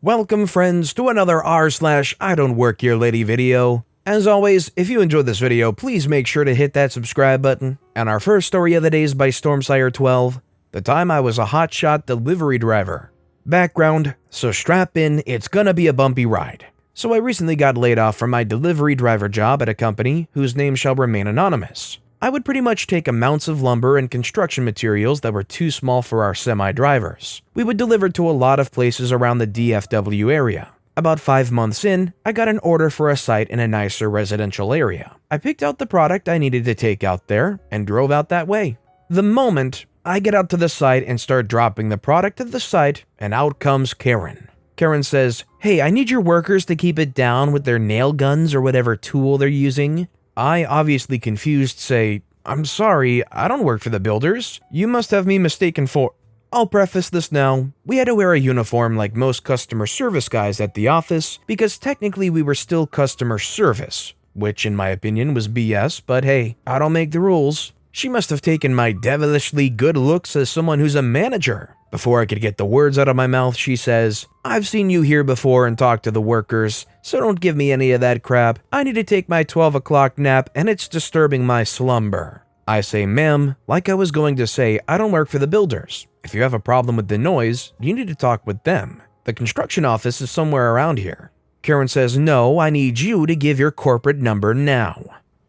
Welcome friends to another r/I don't work here lady video. As always, if you enjoyed this video, please make sure to hit that subscribe button. And our first story of the day is by Stormsire12, The Time I Was a Hotshot Delivery Driver. Background, so strap in, it's gonna be a bumpy ride. So I recently got laid off from my delivery driver job at a company whose name shall remain anonymous. I would pretty much take amounts of lumber and construction materials that were too small for our semi-drivers. We would deliver to a lot of places around the DFW area. About 5 months in, I got an order for a site in a nicer residential area. I picked out the product I needed to take out there and drove out that way. The moment I get out to the site and start dropping the product at the site, and out comes Karen. Karen says, "Hey, I need your workers to keep it down with their nail guns or whatever tool they're using." I, obviously confused, say, "I'm sorry, I don't work for the builders. You must have me mistaken for..." I'll preface this now. We had to wear a uniform like most customer service guys at the office because technically we were still customer service, which in my opinion was BS, but hey, I don't make the rules. She must have taken my devilishly good looks as someone who's a manager. Before I could get the words out of my mouth, she says, "I've seen you here before and talk to the workers, so don't give me any of that crap. I need to take my 12 o'clock nap and it's disturbing my slumber." I say, "Ma'am, like I was going to say, I don't work for the builders. If you have a problem with the noise, you need to talk with them. The construction office is somewhere around here." Karen says, "No, I need you to give your corporate number now."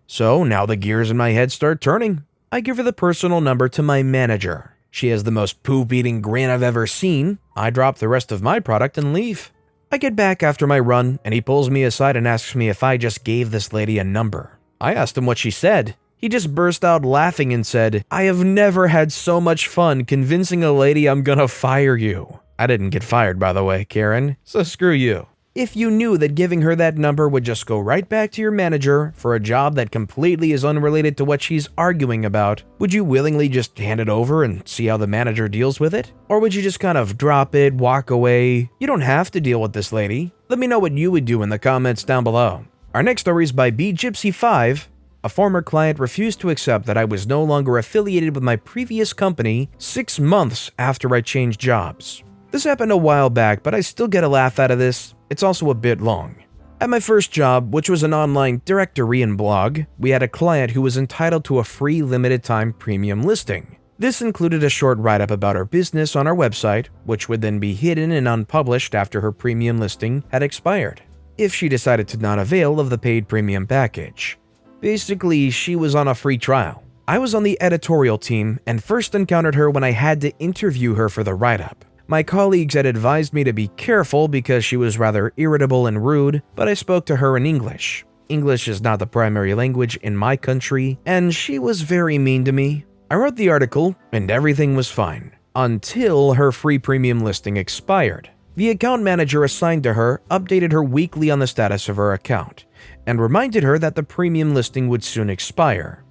So now the gears in my head start turning. I give her the personal number to my manager. She has the most poop-eating grin I've ever seen. I drop the rest of my product and leave. I get back after my run, and he pulls me aside and asks me if I just gave this lady a number. I asked him what she said. He just burst out laughing and said, "I have never had so much fun convincing a lady I'm gonna fire you." I didn't get fired, by the way, Karen, so screw you. If you knew that giving her that number would just go right back to your manager for a job that completely is unrelated to what she's arguing about, would you willingly just hand it over and see how the manager deals with it? Or would you just kind of drop it, walk away? You don't have to deal with this lady. Let me know what you would do in the comments down below. Our next story is by BGypsy5. A former client refused to accept that I was no longer affiliated with my previous company 6 months after I changed jobs. This happened a while back, but I still get a laugh out of this. It's also a bit long. At my first job, which was an online directory and blog, we had a client who was entitled to a free limited time premium listing. This included a short write-up about her business on our website, which would then be hidden and unpublished after her premium listing had expired, if she decided to not avail of the paid premium package. Basically, she was on a free trial. I was on the editorial team and first encountered her when I had to interview her for the write-up. My colleagues had advised me to be careful because she was rather irritable and rude, but I spoke to her in English. English is not the primary language in my country, and she was very mean to me. I wrote the article, and everything was fine, until her free premium listing expired. The account manager assigned to her updated her weekly on the status of her account, and reminded her that the premium listing would soon expire.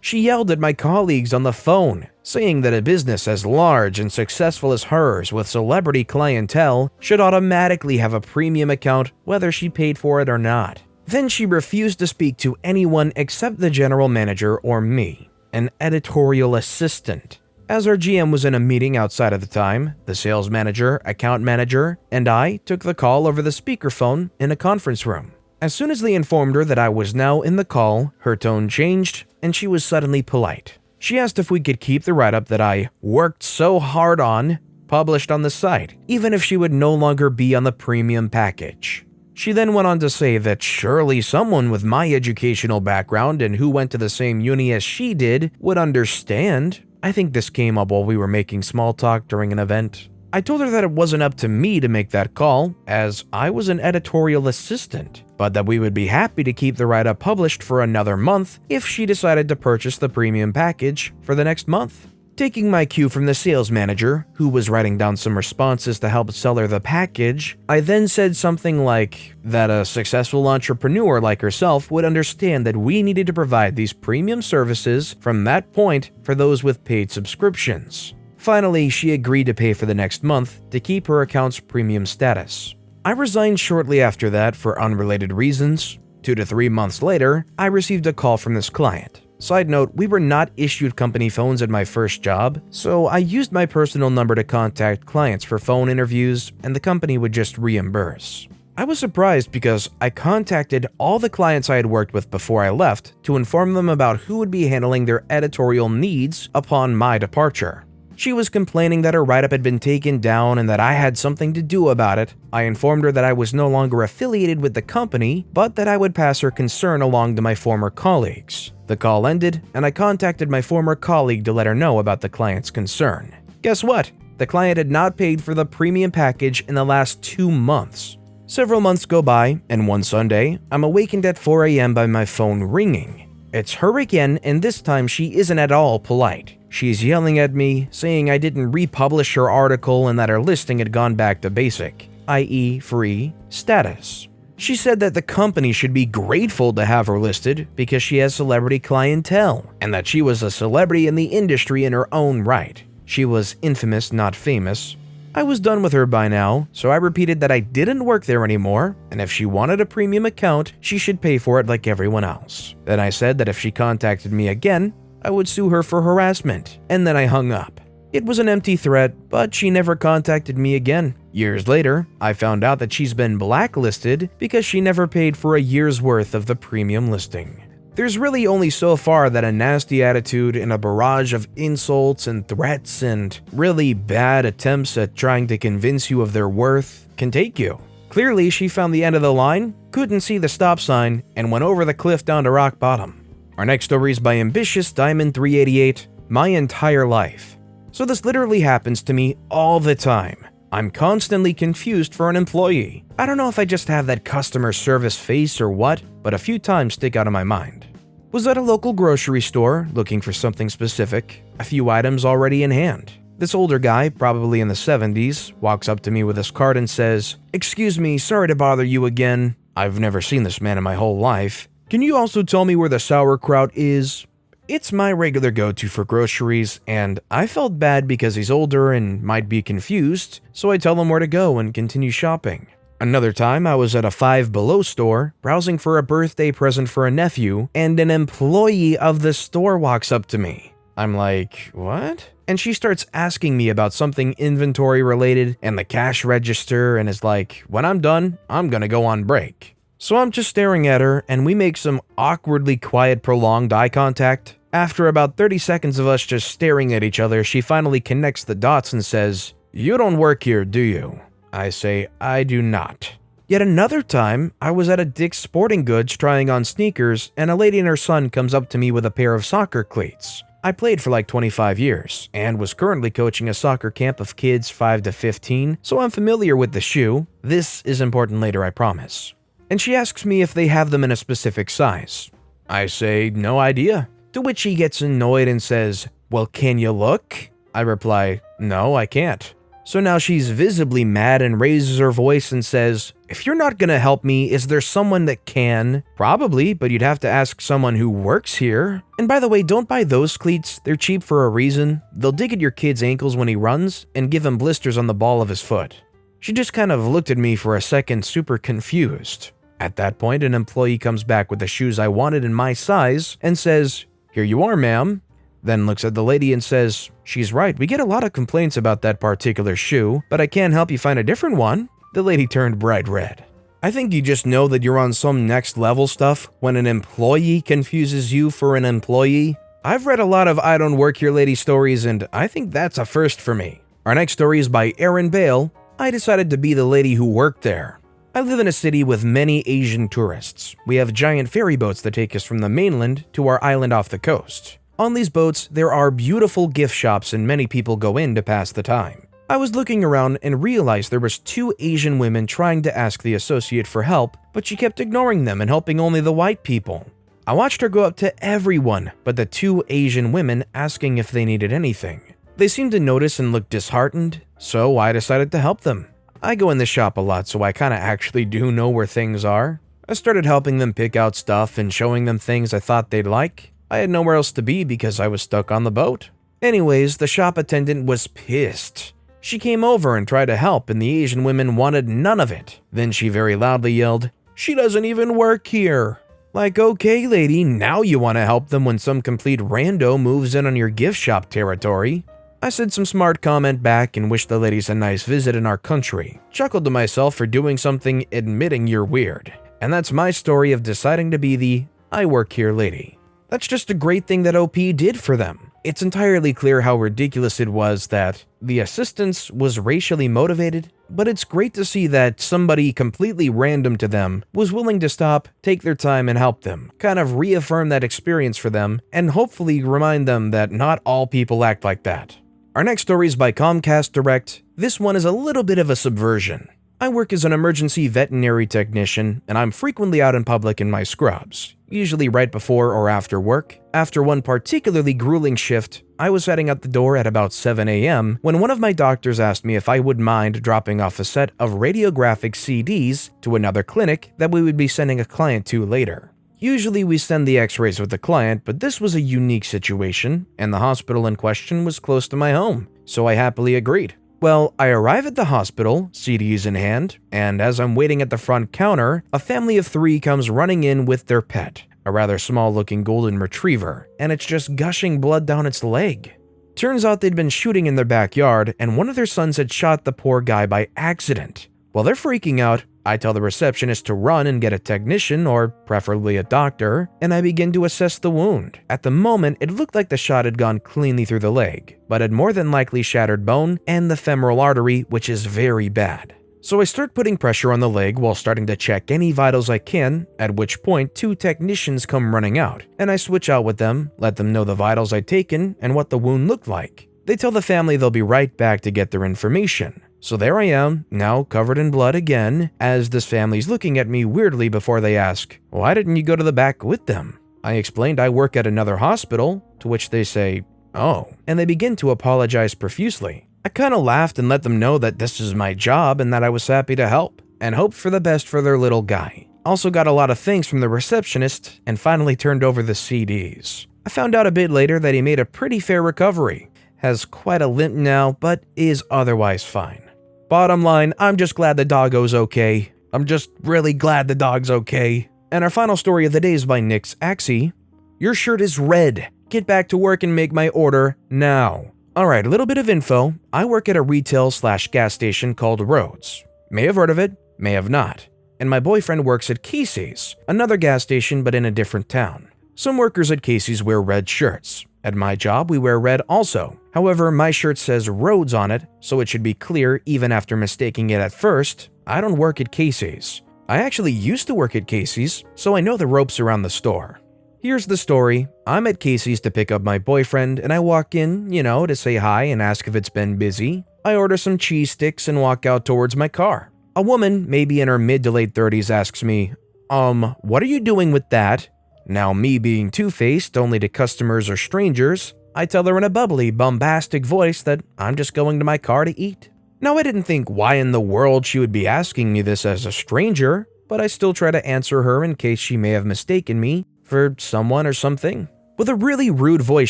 She yelled at my colleagues on the phone, saying that a business as large and successful as hers with celebrity clientele should automatically have a premium account whether she paid for it or not. Then she refused to speak to anyone except the general manager or me, an editorial assistant. As our GM was in a meeting outside at the time, the sales manager, account manager, and I took the call over the speakerphone in a conference room. As soon as they informed her that I was now in the call, her tone changed and she was suddenly polite. She asked if we could keep the write-up that I worked so hard on published on the site, even if she would no longer be on the premium package. She then went on to say that surely someone with my educational background and who went to the same uni as she did would understand. I think this came up while we were making small talk during an event. I told her that it wasn't up to me to make that call, as I was an editorial assistant, but that we would be happy to keep the write-up published for another month if she decided to purchase the premium package for the next month. Taking my cue from the sales manager, who was writing down some responses to help sell her the package, I then said something like that a successful entrepreneur like herself would understand that we needed to provide these premium services from that point for those with paid subscriptions. Finally, she agreed to pay for the next month to keep her account's premium status. I resigned shortly after that for unrelated reasons. 2 to 3 months later, I received a call from this client. Side note, we were not issued company phones at my first job, so I used my personal number to contact clients for phone interviews, and the company would just reimburse. I was surprised because I contacted all the clients I had worked with before I left to inform them about who would be handling their editorial needs upon my departure. She was complaining that her write-up had been taken down and that I had something to do about it. I informed her that I was no longer affiliated with the company, but that I would pass her concern along to my former colleagues. The call ended, and I contacted my former colleague to let her know about the client's concern. Guess what? The client had not paid for the premium package in the last 2 months. Several months go by, and one Sunday, I'm awakened at 4 a.m. by my phone ringing. It's her again, and this time she isn't at all polite. She's yelling at me, saying I didn't republish her article and that her listing had gone back to basic, i.e. free, status. She said that the company should be grateful to have her listed because she has celebrity clientele, and that she was a celebrity in the industry in her own right. She was infamous, not famous. I was done with her by now, so I repeated that I didn't work there anymore, and if she wanted a premium account, she should pay for it like everyone else. Then I said that if she contacted me again, I would sue her for harassment, and then I hung up. It was an empty threat, but she never contacted me again. Years later, I found out that she's been blacklisted because she never paid for a year's worth of the premium listing. There's really only so far that a nasty attitude and a barrage of insults and threats and really bad attempts at trying to convince you of their worth can take you. Clearly, she found the end of the line, couldn't see the stop sign, and went over the cliff down to rock bottom. Our next story is by Ambitious Diamond 388, My Entire Life. So this literally happens to me all the time. I'm constantly confused for an employee. I don't know if I just have that customer service face or what, but a few times stick out of my mind. Was at a local grocery store looking for something specific, a few items already in hand. This older guy, probably in the 70s, walks up to me with his cart and says, "Excuse me, sorry to bother you again. I've never seen this man in my whole life. Can you also tell me where the sauerkraut is?" It's my regular go-to for groceries, and I felt bad because he's older and might be confused, so I tell him where to go and continue shopping. Another time, I was at a Five Below store, browsing for a birthday present for a nephew, and an employee of the store walks up to me. I'm like, what? And she starts asking me about something inventory related and the cash register, and is like, when I'm done, I'm gonna go on break. So I'm just staring at her, and we make some awkwardly quiet, prolonged eye contact. After about 30 seconds of us just staring at each other, she finally connects the dots and says, "You don't work here, do you?" I say, "I do not." Yet another time, I was at a Dick's Sporting Goods trying on sneakers, and a lady and her son comes up to me with a pair of soccer cleats. I played for like 25 years, and was currently coaching a soccer camp of kids 5 to 15, so I'm familiar with the shoe. This is important later, I promise. And she asks me if they have them in a specific size. I say, no idea. To which she gets annoyed and says, "Well, can you look?" I reply, "No, I can't." So now she's visibly mad and raises her voice and says, "If you're not gonna help me, is there someone that can?" "Probably, but you'd have to ask someone who works here. And by the way, don't buy those cleats, they're cheap for a reason. They'll dig at your kid's ankles when he runs and give him blisters on the ball of his foot." She just kind of looked at me for a second, super confused. At that point, an employee comes back with the shoes I wanted in my size and says, "Here you are, ma'am." Then looks at the lady and says, "She's right, we get a lot of complaints about that particular shoe, but I can't help you find a different one." The lady turned bright red. I think you just know that you're on some next level stuff when an employee confuses you for an employee. I've read a lot of I Don't Work Here Lady stories, and I think that's a first for me. Our next story is by Aaron Bale. I decided to be the lady who worked there. I live in a city with many Asian tourists. We have giant ferry boats that take us from the mainland to our island off the coast. On these boats, there are beautiful gift shops and many people go in to pass the time. I was looking around and realized there was 2 Asian women trying to ask the associate for help, but she kept ignoring them and helping only the white people. I watched her go up to everyone but the 2 Asian women, asking if they needed anything. They seemed to notice and look disheartened, so I decided to help them. I go in the shop a lot, so I kinda actually do know where things are. I started helping them pick out stuff and showing them things I thought they'd like. I had nowhere else to be because I was stuck on the boat. Anyways, the shop attendant was pissed. She came over and tried to help, and the Asian women wanted none of it. Then she very loudly yelled, "She doesn't even work here." Like, okay, lady, now you want to help them when some complete rando moves in on your gift shop territory. I said some smart comment back and wished the ladies a nice visit in our country. Chuckled to myself for doing something admitting you're weird. And that's my story of deciding to be the I work here lady. That's just a great thing that OP did for them. It's entirely clear how ridiculous it was that the assistance was racially motivated, but it's great to see that somebody completely random to them was willing to stop, take their time, and help them, kind of reaffirm that experience for them, and hopefully remind them that not all people act like that. Our next story is by Comcast Direct. This one is a little bit of a subversion. I work as an emergency veterinary technician, and I'm frequently out in public in my scrubs, usually right before or after work. After one particularly grueling shift, I was heading out the door at about 7 a.m. when one of my doctors asked me if I would mind dropping off a set of radiographic CDs to another clinic that we would be sending a client to later. Usually we send the x-rays with the client, but this was a unique situation, and the hospital in question was close to my home, so I happily agreed. Well, I arrive at the hospital, CDs in hand, and as I'm waiting at the front counter, a family of 3 comes running in with their pet, a rather small-looking golden retriever, and it's just gushing blood down its leg. Turns out they'd been shooting in their backyard, and one of their sons had shot the poor guy by accident. While they're freaking out, I tell the receptionist to run and get a technician, or preferably a doctor, and I begin to assess the wound. At the moment, it looked like the shot had gone cleanly through the leg, but had more than likely shattered bone and the femoral artery, which is very bad. So I start putting pressure on the leg while starting to check any vitals I can, at which point 2 technicians come running out, and I switch out with them, let them know the vitals I'd taken and what the wound looked like. They tell the family they'll be right back to get their information. So there I am, now covered in blood again, as this family's looking at me weirdly before they ask, "Why didn't you go to the back with them?" I explained I work at another hospital, to which they say, "Oh," and they begin to apologize profusely. I kinda laughed and let them know that this is my job and that I was happy to help, and hoped for the best for their little guy. Also got a lot of thanks from the receptionist, and finally turned over the CDs. I found out a bit later that he made a pretty fair recovery, has quite a limp now, but is otherwise fine. Bottom line, I'm just glad the doggo's okay. I'm just really glad the dog's okay. And our final story of the day is by Nick's Axie. Your shirt is red. Get back to work and make my order now. Alright, a little bit of info. I work at a retail/gas station called Rhodes. May have heard of it, may have not. And my boyfriend works at Casey's, another gas station but in a different town. Some workers at Casey's wear red shirts. At my job, we wear red also. However, my shirt says Rhodes on it, so it should be clear even after mistaking it at first. I don't work at Casey's. I actually used to work at Casey's, so I know the ropes around the store. Here's the story. I'm at Casey's to pick up my boyfriend, and I walk in, to say hi and ask if it's been busy. I order some cheese sticks and walk out towards my car. A woman, maybe in her mid to late 30s, asks me, what are you doing with that? Now, me being two-faced only to customers or strangers, I tell her in a bubbly, bombastic voice that I'm just going to my car to eat. Now, I didn't think why in the world she would be asking me this as a stranger, but I still try to answer her in case she may have mistaken me for someone or something. With a really rude voice,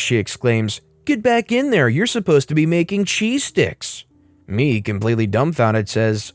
she exclaims, "Get back in there, you're supposed to be making cheese sticks." Me, completely dumbfounded, says,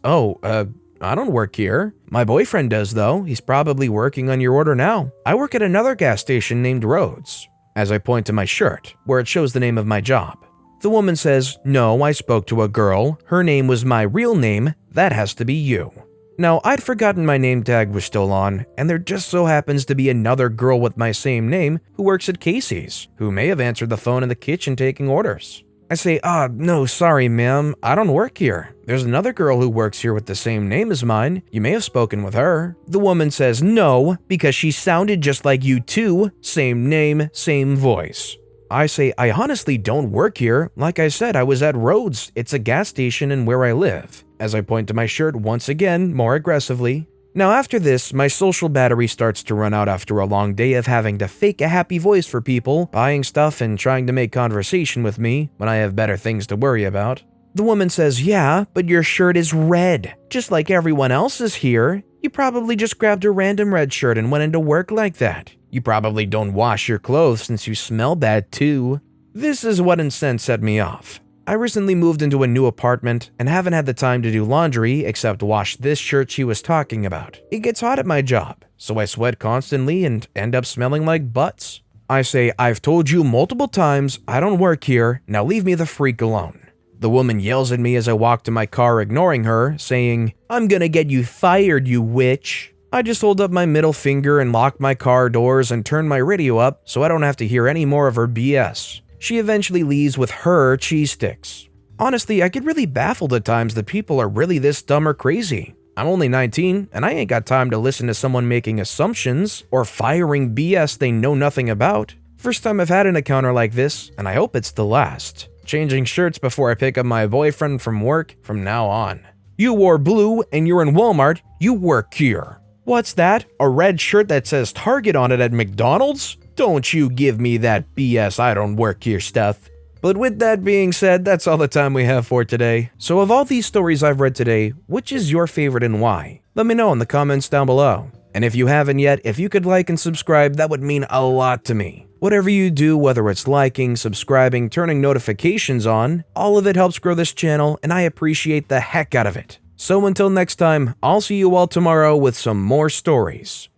I don't work here. My boyfriend does though, he's probably working on your order now. I work at another gas station named Rhodes, as I point to my shirt, where it shows the name of my job. The woman says, no, I spoke to a girl, her name was my real name, that has to be you. Now, I'd forgotten my name tag was still on, and there just so happens to be another girl with my same name who works at Casey's, who may have answered the phone in the kitchen taking orders. I say, no, sorry, ma'am, I don't work here. There's another girl who works here with the same name as mine. You may have spoken with her. The woman says no, because she sounded just like you too. Same name, same voice. I say, I honestly don't work here. Like I said, I was at Rhodes. It's a gas station and where I live. As I point to my shirt once again, more aggressively. Now after this, my social battery starts to run out after a long day of having to fake a happy voice for people, buying stuff and trying to make conversation with me when I have better things to worry about. The woman says, yeah, but your shirt is red, just like everyone else's here. You probably just grabbed a random red shirt and went into work like that. You probably don't wash your clothes since you smell bad too. This is what incense set me off. I recently moved into a new apartment and haven't had the time to do laundry except wash this shirt she was talking about. It gets hot at my job, so I sweat constantly and end up smelling like butts. I say, "I've told you multiple times I don't work here, now leave me the freak alone." The woman yells at me as I walk to my car, ignoring her, saying, "I'm gonna get you fired, you witch." I just hold up my middle finger and lock my car doors and turn my radio up so I don't have to hear any more of her BS. She eventually leaves with her cheese sticks. Honestly, I get really baffled at times that people are really this dumb or crazy. I'm only 19, and I ain't got time to listen to someone making assumptions or firing BS they know nothing about. First time I've had an encounter like this, and I hope it's the last. Changing shirts before I pick up my boyfriend from work from now on. You wore blue and you're in Walmart, you work here. What's that? A red shirt that says Target on it at McDonald's? Don't you give me that BS I don't work here stuff. But with that being said, that's all the time we have for today. So of all these stories I've read today, which is your favorite and why? Let me know in the comments down below. And if you haven't yet, if you could like and subscribe, that would mean a lot to me. Whatever you do, whether it's liking, subscribing, turning notifications on, all of it helps grow this channel and I appreciate the heck out of it. So until next time, I'll see you all tomorrow with some more stories.